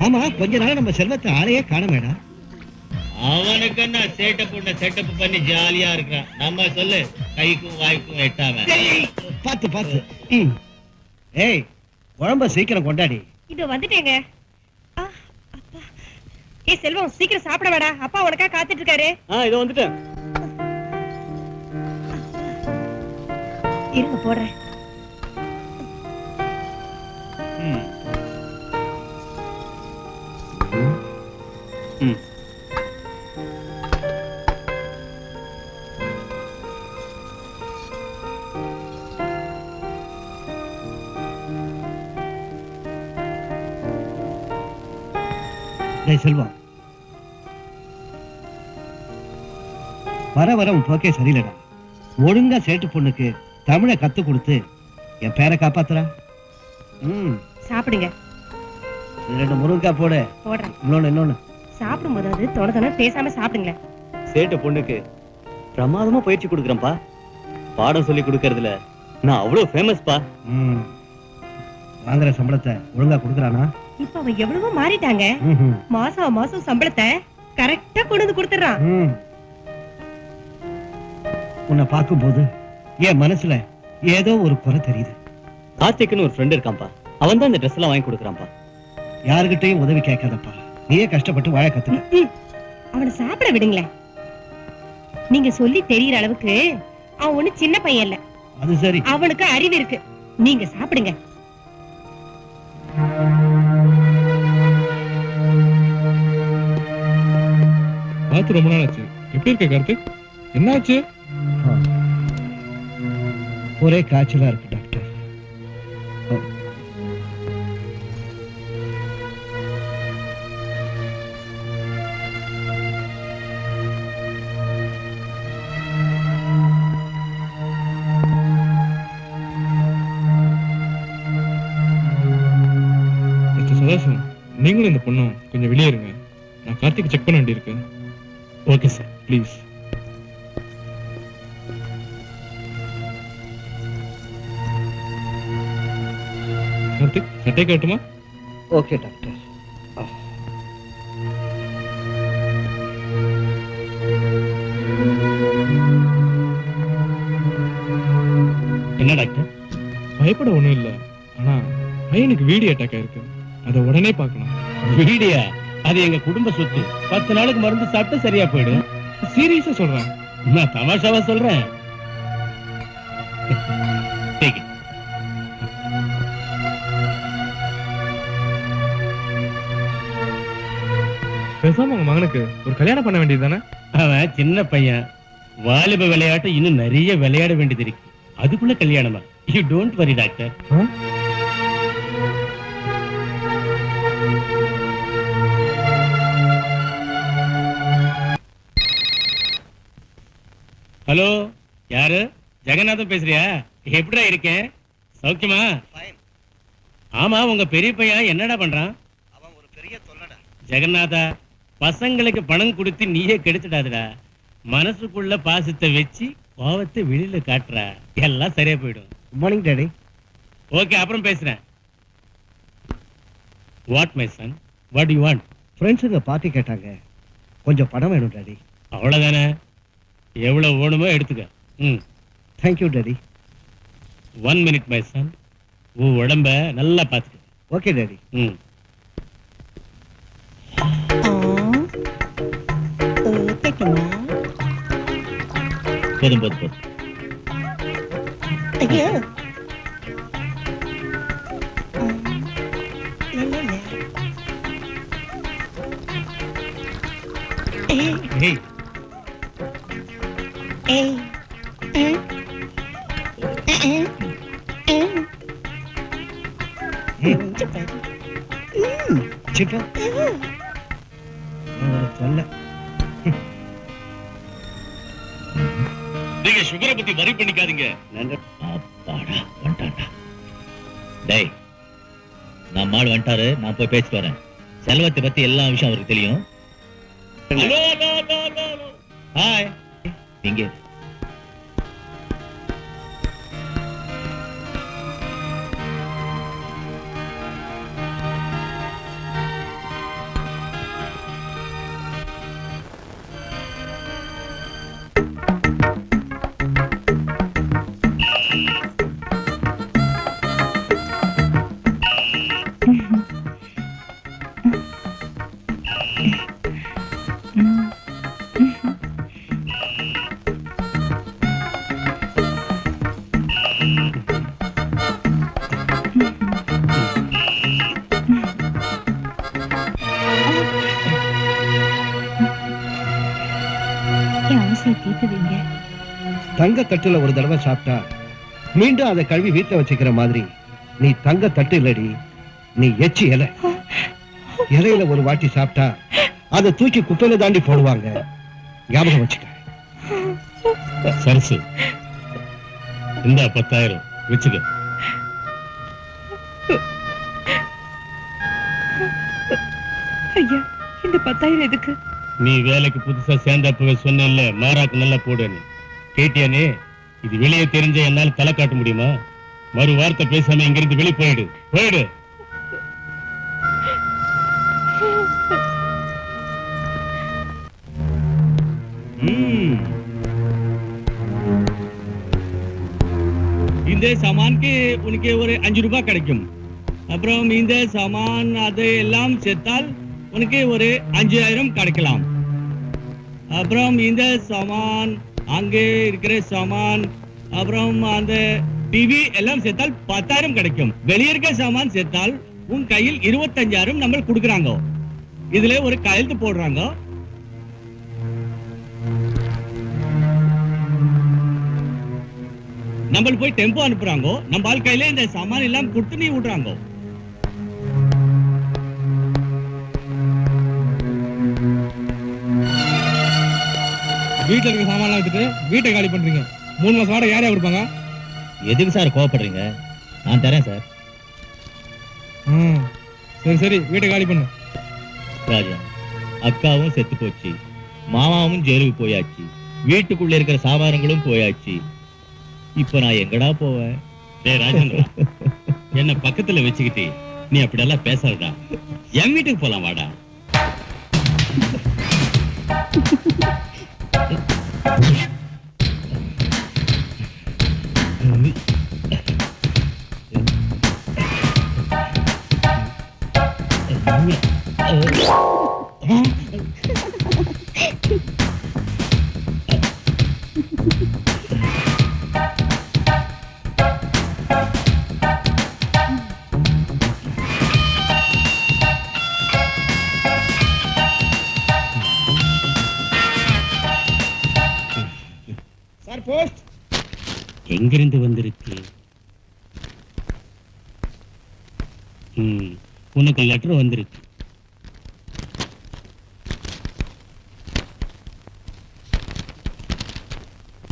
ஆமா, கொஞ்ச நாள் நம்ம செல்வத்தை ஆளையே காணமேடா. அவனுக்கு என்ன செட்டப் பண்ணி ஜாலியா இருக்கான். நம்ம சொல்லு, கைக்கும் வாய்க்கும் எட்டாம. பாத்து பாத்து. ஏய், குழம்ப சீக்கிரம் கொண்டாடி. இதோ வந்துட்டேங்க. அப்பா, ஏய் செல்வம், சீக்கிரம் சாப்பிட வாடா, அப்பா உனக்கா காத்துட்டு இருக்காரு. இதோ வந்துட்டேன். இருங்க போடுறேன். செல்வம், வர உன் போக்கே சரியில்லடா. ஒழுங்கா சேட்டு பொண்ணுக்கு தமிழை கத்து கொடுத்து என் பேரை காப்பாத்துறா. சாப்பிடுங்க. 2 முருங்கக்காய் போடு. போடுறேன். இன்னொன்னு சாப்பிடும் போது தொட பேசாம சாப்பிடுங்களேன். சேட்டு பொண்ணுக்கு பிரமாதமா பயிற்சி கொடுக்குறேன்ப்பா. பாடம் சொல்லி கொடுக்கறதுல நான் அவ்வளவு ஃபேமஸ்பா. வாங்குற சம்பளத்தை ஒழுங்கா கொடுக்கறானா? இப்ப அவன் எவ்வளவோ மாறிட்டாங்க. மாசம் சம்பளத்தை கரெக்டா கொண்டு வந்து கொடுத்துறான். உன்னை பார்க்கும் போது என் மனசுல ஏதோ ஒரு குறை தெரியுது. கார்த்திக்னு ஒரு ஃப்ரெண்ட் இருக்கான்ப்பா. அவன் தான் இந்த ட்ரெஸ் எல்லாம் வாங்கி கொடுக்குறான்ப்பா. யாருகிட்டையும் உதவி கேட்காதப்பா, நீயே கஷ்டப்பட்டு வாழ கத்துக்க. அவனை சாப்பிட விடுங்களேன். நீங்க சொல்லி தெரியற அளவுக்கு அவன் ஒண்ணு சின்ன பையன் இல்ல. அது சரி, அவனுக்கு அறிவு இருக்கு. நீங்க சாப்பிடுங்க. பார்த்து ரொம்ப நாள் ஆச்சு. எப்படி இருக்க கார்த்திக்? என்னாச்சு? ஒரே காய்ச்சலா இருக்கு டாக்டர். நீங்களும் இந்த பொண்ணும் கொஞ்சம் வெளியே இருங்க. நான் கார்த்திக் செக் பண்ண வேண்டியிருக்கு. Okay sir, please. கார்த்திக், சட்டை காட்டுமா? Okay doctor. என்ன டாக்டர்? பயப்பட ஒண்ணும் இல்ல. ஆனா பையனுக்கு வீடியோ அட்டாக் ஆயிருக்கு. அதை உடனே பார்க்கணும். வீடியா? அது எங்க குடும்ப சொத்து. 10 நாளுக்கு மருந்து சாப்பிட்டு சரியா போயிடும். சீரியஸா சொல்றேன். நான் தமாஷாவா சொல்றேன். பேசாம உங்க மகனுக்கு ஒரு கல்யாணம் பண்ண வேண்டியது தானே? அவன் சின்ன பையன். வாலிப விளையாட்டு இன்னும் நிறைய விளையாட வேண்டியது இருக்கு. அதுக்குள்ள கல்யாணமா? You don't worry doctor. Hello, யாரு? ஜெகநாதன் பேசுறியா? எப்படிடா இருக்கேன்? சௌக்கியமா? ஆமா, உங்க பெரிய பையன் என்னடா பண்றான்? அவன் ஒரு பெரிய தொல்லடா. ஜெகநாதா, பசங்களுக்கு பணம் கொடுத்து நீயே கெடுத்துடாதடா. மனசுக்குள்ள பாசத்தை வச்சு கோவத்தை வெளியில காட்டுறா. எல்லாம் சரியா போயிடும். Good morning daddy. ஓகே, அப்புறம் பேசுறேன். What my son, what you want? ஃப்ரெண்ட்ஸுங்க பார்ட்டி கேட்டாங்க, கொஞ்சம் பணம் வேணும் டாடி. அவ்வளவுதானே? எவ்வளவு வேணுமோ எடுத்துக்க. Thank you daddy. 1 minute my son. உன் உடம்ப நல்லா பாத்துக்க. Okay daddy. போதும். ஐயோ, ஏய், நீங்க சுகரை பத்தி வரி பண்ணிக்காதீங்க. டேய், நம்ம ஆள் வந்துட்டாரு. நான் போய் பேசிட்டு வரேன். செல்வத்தை பத்தி எல்லா விஷயம் அவருக்கு தெரியும். ஹாய், நீங்க பசியை தீர்த்துவீங்க. தங்க தட்டுல ஒரு தடவை சாப்பிட்டா மீண்டும் அதை கழுவி வீட்டுல வச்சுக்கிற மாதிரி நீ தங்க தட்டு இல்லடி, நீ எச்சி இலை. இலையில ஒரு வாட்டி சாப்பிட்டா அதை தூக்கி குப்பையில தாண்டி போடுவாங்க, ஞாபகம் வச்சுக்க. சரசு, இந்த 10,000 வச்சுக்க. ஐயா, இந்த 10,000 எதுக்கு? நீ வேலைக்கு புதுசா சேர்ந்தப்பவே சொன்னேன்ல, மாறாக்கு நல்லா போடுன்னு. கேட்டியானே? இது வெளியே தெரிஞ்ச என்னால தலை காட்ட முடியுமா? மறு வார்த்தை பேசாம இங்கிருந்து வெளியே போயிடு, போயிடு. இந்த சாமானுக்கு உனக்கு ஒரு 5 ரூபாய் கிடைக்கும். அப்புறம் இந்த சாமான் அது எல்லாம் சேர்த்தால் உனக்கு ஒரு 5,000 கிடைக்கலாம். அப்புறம் இந்த சாமான், அங்கே இருக்கிற சாமான், அப்புறம் அந்த டிவி எல்லாம் சேர்த்தால் 10,000 கிடைக்கும். வெளியே இருக்க சாமான் சேர்த்தால் உன் கையில் 25,000 நம்ம கொடுக்குறாங்க. இதுல ஒரு கையெழுத்து போடுறாங்க. நம்ம போய் டெம்போ அனுப்புறாங்க. நம்ம ஆள் கையில இந்த சாமான் எல்லாம் கொடுத்து நீ விடுறாங்க. வீட்டுல இருக்க சாமான்லாம் வச்சுட்டு வீட்டை காலி பண்றீங்க. 3 மாசம் வாடகை யாரையா கொடுப்பாங்க? எதுக்கு சார் கோவப்படுறீங்க? நான் தரேன் சார். சரி சரி, வீட்டை காலி பண்ணு. ராஜா, அக்காவும் செத்து போச்சு, மாமாவும் ஜெயிலுக்கு போயாச்சு, வீட்டுக்குள்ள இருக்கிற சாமானங்களும் போயாச்சு. இப்ப நான் எங்கடா போவேன்? டேய் ராஜேந்திரா, என்ன பக்கத்துல வச்சுக்கிட்டு நீ அப்படியெல்லாம் பேசாதடா. என் வீட்டுக்கு போலாம் வாடா. Sir post. எங்கிருந்து வந்திருக்கு? உனக்கு லெட்டர் வந்திருக்கு.